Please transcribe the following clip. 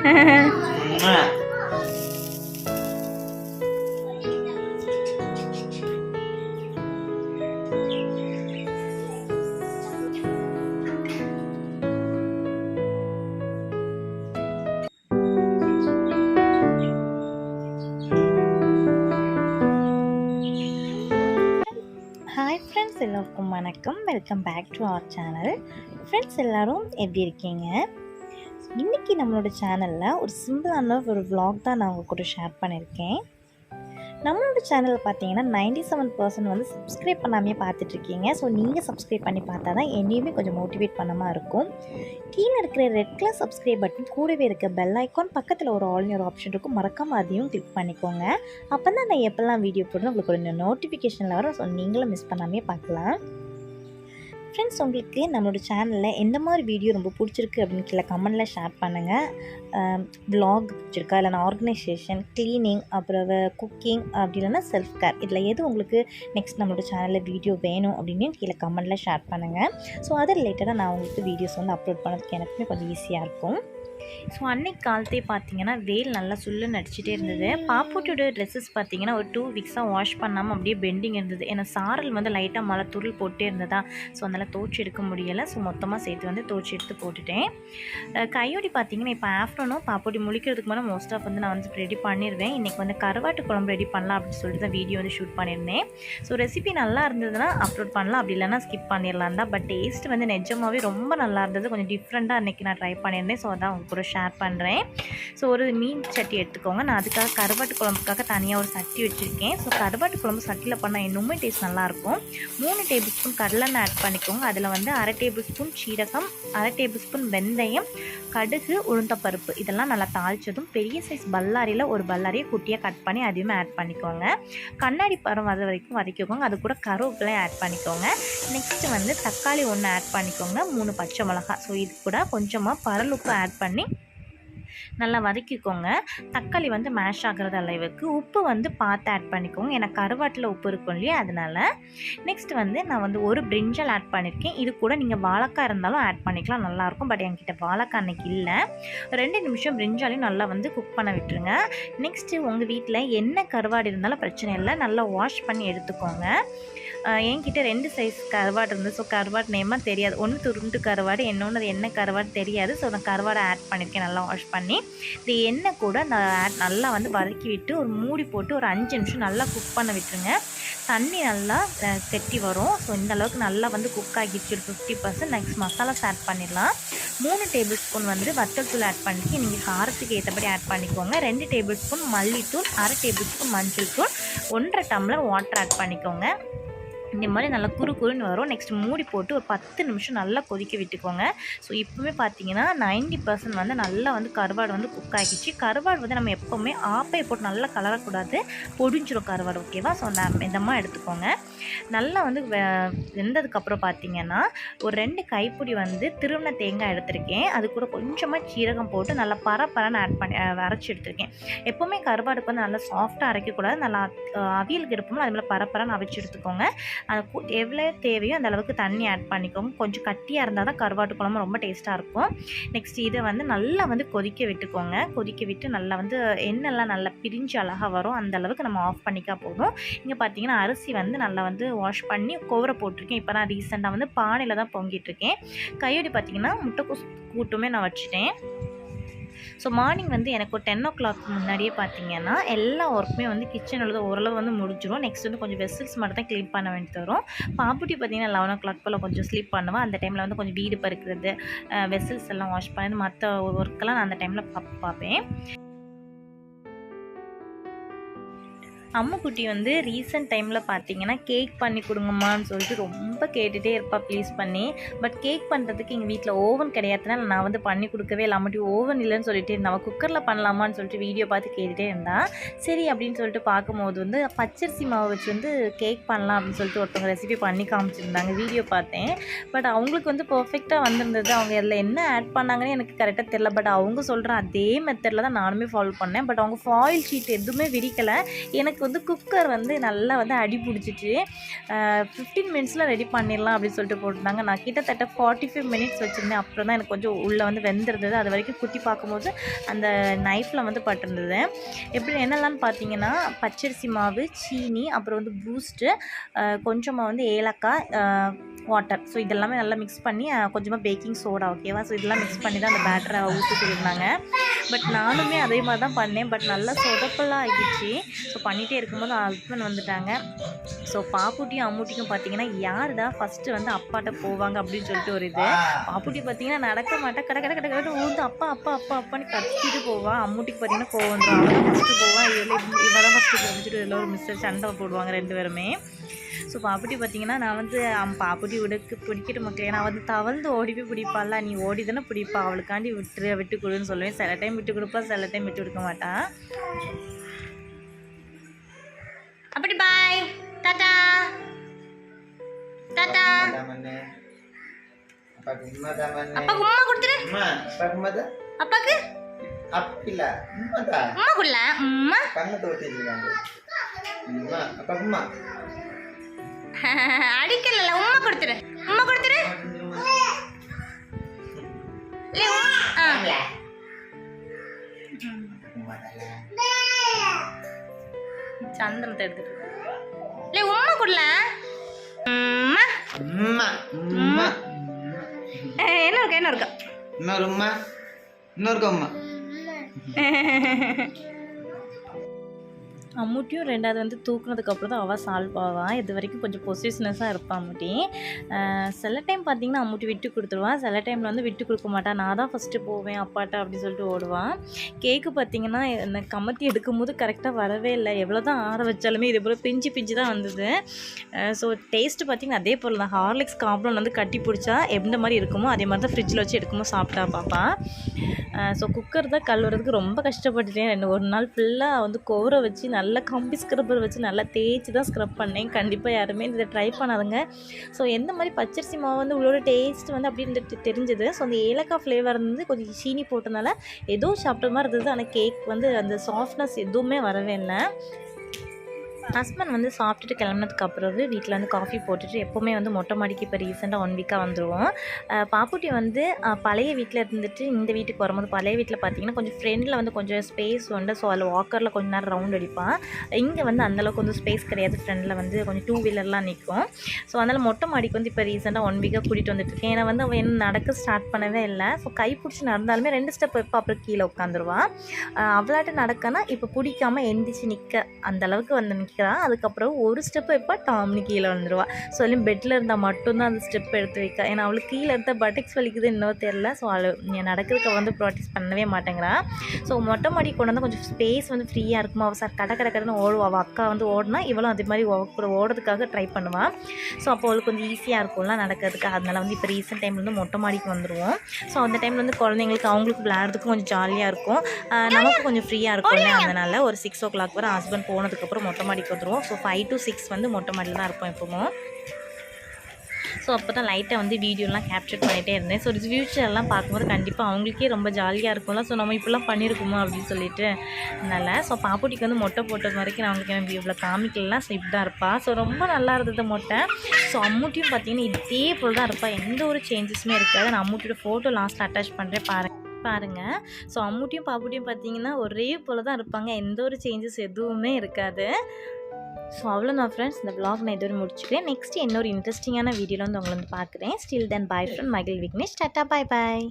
Hi friends, எல்லோருக்கும் வணக்கம். Welcome back to our channel. Friends எல்லோரும் எப்படி இருக்கீங்க? இன்றைக்கி நம்மளோட சேனலில் ஒரு சிம்பிளான ஒரு vlog தான் நான் உங்கள் கூட ஷேர் பண்ணியிருக்கேன். நம்மளோட சேனல் பார்த்தீங்கன்னா 97% வந்து சப்ஸ்கிரைப் பண்ணாமே பார்த்துட்ருக்கீங்க. ஸோ நீங்கள் சப்ஸ்கிரைப் பண்ணி பார்த்தா தான் என்னையுமே கொஞ்சம் மோட்டிவேட் பண்ணமாக இருக்கும். கீழே இருக்கிற ரெட் கலர் சப்ஸ்கிரைப் பட்டன் கூடவே இருக்க பெல் ஐக்கான் பக்கத்தில் ஒரு ஆல்னு ஒரு ஆப்ஷன் இருக்கும். மறக்காமல் அதையும் கிளிக் பண்ணிக்கோங்க. அப்போ தான் நான் எப்போல்லாம் வீடியோ போடுறேன் உங்களுக்கு ஒரு நோட்டிஃபிகேஷனில் வரும். ஸோ நீங்களும் மிஸ் பண்ணாமே பார்க்கலாம். ஃப்ரெண்ட்ஸ், உங்களுக்கு நம்மளோட சேனலில் எந்த மாதிரி வீடியோ ரொம்ப பிடிச்சிருக்கு அப்படின்னு கீழே கமெண்டில் ஷேர் பண்ணுங்கள். vlog பிடிச்சிருக்கா, இல்லைனா ஆர்கனைசேஷன், க்ளீனிங், அப்புறம் குக்கிங், அப்படி இல்லைனா செல்ஃப் கேர், இதில் எது உங்களுக்கு நெக்ஸ்ட் நம்மளோட சேனலில் வீடியோ வேணும் அப்படின்னு கீழே கமெண்டில் ஷேர் பண்ணுங்கள். ஸோ அது ரிலேட்டடாக நான் உங்களுக்கு வீடியோஸ் வந்து அப்லோட் பண்ணுறதுக்கு எனக்குமே கொஞ்சம் ஈஸியாக இருக்கும். ஸோ அன்னைக்கு காலத்தே பார்த்தீங்கன்னா வெயில் நல்லா சுல்லுன்னு அடிச்சுட்டே இருந்தது. பாப்போட்டோட ட்ரெஸ்ஸஸ் பார்த்தீங்கன்னா ஒரு 2 வீக்ஸாக வாஷ் பண்ணாமல் அப்படியே பெண்டிங் இருந்தது. ஏன்னா சாரல் வந்து லைட்டாக மழை துருள் போட்டே இருந்ததா, ஸோ அதனால் துவச்சி எடுக்க முடியலை. ஸோ மொத்தமாக சேர்த்து வந்து துவச்சி எடுத்து போட்டுட்டேன். கையோடி பார்த்தீங்கன்னா இப்போ ஆஃப்டர்நூன் பாப்போட்டி முழிக்கிறதுக்கு முன்னாடி மோஸ்ட் ஆஃப் வந்து நான் வந்து ரெடி பண்ணிடுவேன். இன்றைக்கி வந்து கருவாட்டு குழம்பு ரெடி பண்ணலாம் அப்படின்னு சொல்லிட்டு தான் வீடியோ வந்து ஷூட் பண்ணியிருந்தேன். ஸோ ரெசிபி நல்லா இருந்ததுன்னா அப்லோட் பண்ணலாம், அப்படி இல்லைனா ஸ்கிப் பண்ணிடலாம் தான். பட் டேஸ்ட் வந்து நிஜமாகவே ரொம்ப நல்லா இருந்தது. கொஞ்சம் டிஃப்ரெண்ட்டாக அன்றைக்கி நான் ட்ரை பண்ணியிருந்தேன். ஸோ அதான் உங்க கூட ஷேர் பண்ணுறேன். ஸோ ஒரு மீன் சட்டி எடுத்துக்கோங்க. நான் அதுக்காக கருவாட்டு குழம்புக்காக தனியாக ஒரு சட்டி வச்சுருக்கேன். ஸோ கருவாட்டு குழம்பு சட்டியில் பண்ணால் இன்னுமே டேஸ்ட் நல்லாயிருக்கும். 3 டேபிள் ஸ்பூன் கடலெண்ணெய் ஆட் பண்ணிக்கோங்க. அதில் வந்து 1/2 டேபிள் ஸ்பூன் சீரகம், 1/2 டேபிள் ஸ்பூன் வெந்தயம், கடுகு, உளுந்தப்பருப்பு இதெல்லாம் நல்லா தாளித்ததும் பெரிய சைஸ் பல்லாரியில் ஒரு பல்லாரியை குட்டியாக கட் பண்ணி அதையுமே ஆட் பண்ணிக்கோங்க. கண்ணாடி பழம் வர வரைக்கும் வதக்கிக்கோங்க. அது கூட கருவேப்பிலை ஆட் பண்ணிக்கோங்க. நெக்ஸ்ட்டு வந்து தக்காளி 1 ஆட் பண்ணிக்கோங்க. 3 பச்சை மிளகாய். ஸோ இது கூட கொஞ்சமாக பரலுப்பு ஆட் பண்ணி நல்லா வதக்கிக்கோங்க. தக்காளி வந்து மேஷ் ஆகிறது அளவுக்கு உப்பு வந்து பார்த்து ஆட் பண்ணிக்கோங்க. ஏன்னா கருவாட்டில் உப்பு இருக்கும் இல்லையா, அதனால். நெக்ஸ்ட் வந்து நான் வந்து ஒரு பிரிஞ்சால் ஆட் பண்ணியிருக்கேன். இது கூட நீங்கள் வாழைக்காய் இருந்தாலும் ஆட் பண்ணிக்கலாம், நல்லாயிருக்கும். பட் என்கிட்ட வாழைக்காய் அன்றைக்கி இல்லை. 2 நிமிஷம் பிரிஞ்சாலையும் நல்லா வந்து குக் பண்ண விட்டுருங்க. நெக்ஸ்ட்டு உங்கள் வீட்டில் என்ன கருவாடு இருந்தாலும் பிரச்சனை இல்லை, நல்லா வாஷ் பண்ணி எடுத்துக்கோங்க. என்கிட்ட 2 சைஸ் கருவாடு இருந்தது. ஸோ கருவாடு நேமாக தெரியாது. ஒன்று துருண்டு கருவாடு, இன்னொன்று அது என்ன கருவாடு தெரியாது. ஸோ நான் கருவாடை ஆட் பண்ணியிருக்கேன் நல்லா வாஷ் பண்ணி. இந்த எண்ணெய் கூட நான் நல்லா வந்து வதக்கி விட்டு ஒரு மூடி போட்டு ஒரு 5 நிமிஷம் நல்லா குக் பண்ண விட்டுருங்க. தண்ணி நல்லா கெட்டி வரும். ஸோ இந்த அளவுக்கு நல்லா வந்து குக் ஆகிடுச்சு ஒரு 50%. நெக்ஸ்ட் மசாலாஸ் ஆட் பண்ணிடலாம். 3 டேபிள் ஸ்பூன் வந்து வத்தல் தூள் ஆட் பண்ணிட்டு நீங்கள் காரத்துக்கு ஏற்றபடி ஆட் பண்ணிக்கோங்க. 2 டேபிள் ஸ்பூன் மல்லித்தூள், 1/2 டேபிள் ஸ்பூன் மஞ்சள் தூள், 1/2 டம்ளர் வாட்டர் ஆட் பண்ணிக்கோங்க. இந்த மாதிரி நல்லா குறுன்னு வரும். நெக்ஸ்ட் மூடி போட்டு ஒரு 10 நிமிஷம் நல்லா கொதிக்க விட்டுக்கோங்க. ஸோ இப்போவே பார்த்தீங்கன்னா 90% வந்து நல்லா வந்து கருவாடு வந்து குக் ஆகிடுச்சு. கருவாடு வந்து நம்ம எப்போவுமே ஆப்பையை போட்டு நல்லா கலரக்கூடாது, பொடிஞ்சிடும் கருவாடு, ஓகேவா? ஸோ இந்த மாதிரி எடுத்துக்கோங்க. நல்லா வந்து வெந்ததுக்கப்புறம் பார்த்தீங்கன்னா ஒரு 2 கைப்பிடி வந்து திருவண்ண தேங்காய் எடுத்திருக்கேன். அது கூட கொஞ்சமாக சீரகம் போட்டு நல்லா பரப்பரன்னு ஆட் பண்ணி அரைச்சி எடுத்திருக்கேன். எப்போவுமே கருவாடுக்கு வந்து நல்லா சாஃப்டாக அரைக்கக்கூடாது, நல்லா அவியலுக்கு எடுப்போம்னா அது மாதிரி பரப்பரன்னு அவிச்சு எடுத்துக்கோங்க. அது எவ்வளோ தேவையோ அந்த அளவுக்கு தண்ணி ஆட் பண்ணிக்கோங்க. கொஞ்சம் கட்டியாக இருந்தால் தான் கருவாட்டு குழம்பு ரொம்ப டேஸ்ட்டாக இருக்கும். நெக்ஸ்ட் இதை வந்து நல்லா வந்து கொதிக்க விட்டுக்கோங்க. கொதிக்க விட்டு நல்லா வந்து எண்ணெய்லாம் நல்லா பிரிஞ்சு அழகாக வரும். அந்த அளவுக்கு நம்ம ஆஃப் பண்ணிக்கா போதும். இங்கே பார்த்தீங்கன்னா அரிசி வந்து நல்லா வந்து வாஷ் பண்ணி கோவரை போட்டிருக்கேன். இப்போ நான் ரீசெண்டாக வந்து பானையில் தான் பொங்கிட்டுருக்கேன். கையோடி பார்த்தீங்கன்னா முட்டைக்கோஸ் கூட்டுமே நான் வச்சுட்டேன். ஸோ மார்னிங் வந்து எனக்கு ஒரு 10 o'clock முன்னாடியே பார்த்தீங்கன்னா எல்லா ஒர்க்குமே வந்து கிச்சனில் ஓரளவு வந்து முடிஞ்சிடும். நெக்ஸ்ட் வந்து கொஞ்சம் வெசல்ஸ் மட்டும் தான் க்ளீன் பண்ண வேண்டி வரும். பாப்புட்டி பார்த்தீங்கன்னா 11 o'clock போல் கொஞ்சம் ஸ்லீப் பண்ணுவேன். அந்த டைமில் வந்து கொஞ்சம் வீடு பறிக்கிறது, வெசல்ஸ் எல்லாம் வாஷ் பண்ணது, மற்ற ஒர்க்கெல்லாம் நான் அந்த டைமில் பார்ப்பேன். அம்முக்குட்டி வந்து ரீசெண்ட் டைமில் பார்த்தீங்கன்னா கேக் பண்ணி கொடுங்கம்மான்னு சொல்லிட்டு ரொம்ப கேட்டுகிட்டே இருப்பா ப்ளீஸ் பண்ணி. பட் கேக் பண்ணுறதுக்கு எங்கள் வீட்டில் ஓவன் கிடையாதுனால நான் வந்து பண்ணி கொடுக்கவே இல்லை. அம்முட்டி ஓவன் இல்லைன்னு சொல்லிட்டு இருந்தா, குக்கரில் பண்ணலாமான்னு சொல்லிட்டு வீடியோ பார்த்து கேட்டுகிட்டே இருந்தான். சரி அப்படின்னு சொல்லிட்டு பார்க்கும்போது வந்து பச்சரிசி மாவு வச்சு வந்து கேக் பண்ணலாம் அப்படின்னு சொல்லிட்டு ஒருத்தவங்க ரெசிபி பண்ணி காமிச்சிருந்தாங்க. வீடியோ பார்த்தேன். பட் அவங்களுக்கு வந்து பர்ஃபெக்டாக வந்திருந்தது. அவங்க அதில் என்ன ஆட் பண்ணாங்கன்னு எனக்கு கரெக்டாக தெரியல. பட் அவங்க சொல்கிற அதே மெத்தடில் தான் நானுமே ஃபாலோ பண்ணேன். பட் அவங்க ஃபாயில் ஷீட் எதுவுமே விரிக்கலை. எனக்கு எனக்கு வந்து குக்கர் வந்து நல்லா வந்து அடி பிடிச்சிட்டு 15 மினிட்ஸில் ரெடி பண்ணிடலாம் அப்படின்னு சொல்லிட்டு போட்டிருந்தாங்க. நான் கிட்டத்தட்ட 45 மினிட்ஸ் வச்சுருந்தேன். அப்புறம் தான் எனக்கு கொஞ்சம் உள்ளே வந்து வெந்திருந்தது. அது வரைக்கும் குட்டி பார்க்கும்போது அந்த நைஃப்பில் வந்து பட்டிருந்தது. எப்படி என்னெல்லாம் பார்த்தீங்கன்னா பச்சரிசி மாவு, சீனி, அப்புறம் வந்து பூஸ்ட்டு, கொஞ்சமாக வந்து ஏலக்காய், வாட்டர். ஸோ இதெல்லாமே நல்லா மிக்ஸ் பண்ணி கொஞ்சமாக பேக்கிங் சோடா, ஓகேவா? ஸோ இதெல்லாம் மிக்ஸ் பண்ணி தான் அந்த பேட்டரை ஊற்றி சொல்லியிருந்தாங்க. பட் நானுமே அதே மாதிரி தான் பண்ணேன். பட் நல்லா சொதப்பெல்லாம் ஆகிடுச்சு. ஸோ பண்ணிகிட்டே இருக்கும்போது ஹஸ்பண்ட் வந்துட்டாங்க. ஸோ பாப்புட்டியும் அம்முட்டிக்கும் பார்த்தீங்கன்னா யாருடா ஃபஸ்ட்டு வந்து அப்பாட்ட போவாங்க அப்படின்னு சொல்லிட்டு ஒரு இது. பாப்புட்டி பார்த்தீங்கன்னா நடக்க மாட்டேன், கடை கடை கடை கடை ஊந்து அப்பா அப்பா அப்பா அப்பான்னு கத்திட்டு போவான். அம்முட்டிக்கு பார்த்தீங்கன்னா கோவம் வந்துடும். அவன் தான் ஃபஸ்ட்டு போவான், இவன் தான் ஃபஸ்ட்டு போச்சுட்டு இதில் ஒரு மிஸ்டர் சண்டை போடுவாங்க 2 பேருமே. ஸோ பாப்புட்டி பார்த்தீங்கன்னா நான் வந்து பாப்புட்டி பிடிக்கிற மக்களே, நான் வந்து தவழ்ந்து ஓடி போய் பிடிப்பாள்ல, நீ ஓடி தானே பிடிப்பா, அவளுக்காண்டி விட்டு கொடுன்னு சொல்லுவேன். சில டைம் விட்டு கொடுப்பா, சில டைம் விட்டு கொடுக்க மாட்டான். அப்படி பாய் டாடா டாடா. அப்பாக்கு உம்மா கொடுத்துரு. அப்பாக்கு அப்பல உம்மாடா உம்மா குள்ள உம்மா கண்ணை தோட்டி இருக்காங்க. அப்பா உம்மா அடிக்கல, உம்மா கொடுத்துரு. உம்மா கொடுத்துரு. சந்திரத்தை எடுத்துட்டு உம்மா குடல. என்ன இருக்கா என்ன இருக்கா இன்னொரு உம்மா இன்னொரு உம்மா. அம்முட்டியும் 2வது வந்து தூக்குனதுக்கப்புறம் தான் அவள் சால்வ் ஆவான். இது வரைக்கும் கொஞ்சம் பொசிஷனஸாக இருப்பான் அம்முட்டி. சில டைம் பார்த்திங்கன்னா அம்முட்டி விட்டு கொடுத்துருவான், சில டைமில் வந்து விட்டு கொடுக்க மாட்டான். நான் தான் ஃபஸ்ட்டு போவேன் அப்பாட்ட அப்படின்னு சொல்லிட்டு ஓடுவான். கேக்கு பார்த்திங்கன்னா எனக்கு கமத்தி எடுக்கும்போது கரெக்டாக வரவே இல்லை. எவ்வளோ தான் ஆற வச்சாலுமே இதே போல் பிஞ்சு தான் வந்தது. ஸோ டேஸ்ட்டு பார்த்திங்கன்னா அதே போல் தான். ஹார்லிக்ஸ் காம்ப்ளான் வந்து கட்டி பிடிச்சா எந்த மாதிரி இருக்குமோ அதே மாதிரி தான் ஃப்ரிட்ஜில் வச்சு எடுக்கும்போது சாப்பிட்டா பாப்பா. ஸோ குக்கர் தான் கழுவுறதுக்கு ரொம்ப கஷ்டப்பட்டுட்டேன். ஒரு நாள் ஃபுல்லாக வந்து கோரை வச்சு நல்லா கம்பி ஸ்க்ரப்பர் வச்சு நல்லா தேய்ச்சி தான் ஸ்க்ரப் பண்ணேன். கண்டிப்பாக யாருமே இதை ட்ரை பண்ணாதுங்க. ஸோ எந்த மாதிரி பச்சரிசி மாவு வந்து உள்ளோட டேஸ்ட் வந்து அப்படின்ட்டு தெரிஞ்சது. ஸோ அந்த ஏலக்காய் ஃப்ளேவர் வந்து கொஞ்சம் சீனி போட்டதுனால ஏதோ சாப்பிட்ட மாதிரி இருந்தது. ஆனால் கேக் வந்து அந்த சாஃப்ட்னஸ் எதுவுமே வரவே இல்லை. ஹஸ்பண்ட் வந்து சாப்பிட்டுட்டு கிளம்புனதுக்கப்புறம் வீட்டில் வந்து காஃபி போட்டுட்டு எப்போவுமே வந்து மொட்டை மாடிக்கு இப்போ ரீசெண்டாக 1 வீக்காக வந்துடுவோம். பாப்புட்டி வந்து பழைய வீட்டில் இருந்துட்டு இந்த வீட்டுக்கு வரும்போது பழைய வீட்டில் பார்த்திங்கன்னா கொஞ்சம் ஃப்ரெண்டில் வந்து கொஞ்சம் ஸ்பேஸ் உண்டு. ஸோ அதில் வாக்கரில் கொஞ்சம் நேரம் ரவுண்ட் அடிப்பான். இங்கே வந்து அந்தளவுக்கு வந்து ஸ்பேஸ் கிடையாது. ஃப்ரெண்டில் வந்து கொஞ்சம் 2 வீலர்லாம் நிற்கும். ஸோ அதனால் மொட்டை மாடிக்கு வந்து இப்போ ரீசெண்டாக 1 வீக்காக கூட்டிகிட்டு வந்துட்டுருக்கேன். ஏன்னா வந்து அவன் என்ன நடக்க ஸ்டார்ட் பண்ணவே இல்லை. ஸோ கை பிடிச்சி நடந்தாலுமே 2 ஸ்டெப் வைப்பா, அப்புறம் கீழே உட்காந்துருவான். அவளாட்ட நடக்கனா இப்போ பிடிக்காமல் எந்திரிச்சு நிற்க அந்தளவுக்கு வந்து நிற்கிறான். அதுக்கப்புறம் ஒரு ஸ்டெப் வைப்பா, டாம்னு கீழே வந்துடுவா. சொல்லி பெட்டில் இருந்தால் மட்டும்தான் அந்த ஸ்டெப் எடுத்து வைக்க. ஏன்னா அவளுக்கு கீழே எடுத்தால் பட்டெக்ஸ் வலிக்குது இன்னும் தெரில. ஸோ நீ நடக்கிறதுக்கு வந்து ப்ராக்டிஸ் பண்ணவே மாட்டேங்கிறா. ஸோ மொட்டை மாடி கொண்டு வந்து கொஞ்சம் ஸ்பேஸ் வந்து ஃப்ரீயாக இருக்குமா, அவள் சார் கடை கடைன்னு ஓடுவா. அவள் அக்கா வந்து ஓடினா இவளும் அதே மாதிரி ஓடுறதுக்காக ட்ரை பண்ணுவாள். ஸோ அப்போ அவளுக்கு கொஞ்சம் ஈஸியாக இருக்கும்ல நடக்கிறதுக்கு. அதனால் வந்து இப்போ ரீசெண்ட் டைமில் வந்து மொட்டை மாடிக்கு வந்துடுவோம். ஸோ அந்த டைமில் வந்து குழந்தைங்களுக்கு அவங்களுக்கு விளையாடுறதுக்கும் கொஞ்சம் ஜாலியாக இருக்கும், நமக்கு கொஞ்சம் ஃப்ரீயாக இருக்கும்ல. அதனால் ஒரு 6 o'clock வரை ஹஸ்பண்ட் போனதுக்கப்புறம் மொட்டை மாடிக்கு வந்துடுவோம். ஸோ 5 to 6 வந்து மொட்டை மாடியில் தான் இருப்போம் எப்போவும். ஸோ அப்போ தான் லைட்டாக வந்து வீடியோலாம் கேப்சர் பண்ணிகிட்டே இருந்தேன். ஸோ ஃபியூச்சர்லாம் பார்க்கும்போது கண்டிப்பாக அவங்களுக்கே ரொம்ப ஜாலியாக இருக்கும்ல. ஸோ நம்ம இப்படிலாம் பண்ணியிருக்குமோ அப்படின்னு சொல்லிட்டு நல்லா. ஸோ பாப்புட்டிக்கு வந்து மொட்டை போட்டது வரைக்கும் நான் அவங்களுக்கு இவ்வளோ காமிக்கலாம். ஸோ இப்படி தான் இருப்பாள். ஸோ ரொம்ப நல்லா இருந்தது மொட்டை. ஸோ அம்முட்டியும் பார்த்தீங்கன்னா இதே போல் தான் இருப்பாள், எந்த ஒரு சேஞ்சஸுமே இருக்காது. நான் அம்முட்டியோட ஃபோட்டோ லாஸ்ட்டில் அட்டாச் பண்ணுறேன் பாருங்கள். ஸோ அம்முட்டியும் பாப்புட்டியும் பார்த்தீங்கன்னா ஒரே போல் தான் இருப்பாங்க, எந்த ஒரு சேஞ்சஸ் எதுவுமே இருக்காது. ஸோ அவ்வளோதான் ஃப்ரெண்ட்ஸ், இந்த vlog நான் இதுவரை முடிச்சுக்கிறேன். நெக்ஸ்ட் இன்னொரு இன்ட்ரெஸ்டிங்கான வீடியோவில் வந்து உங்களை வந்து பார்க்குறேன். Still then bye from Magizhvignesh. டாட்டா, பாய் பாய்.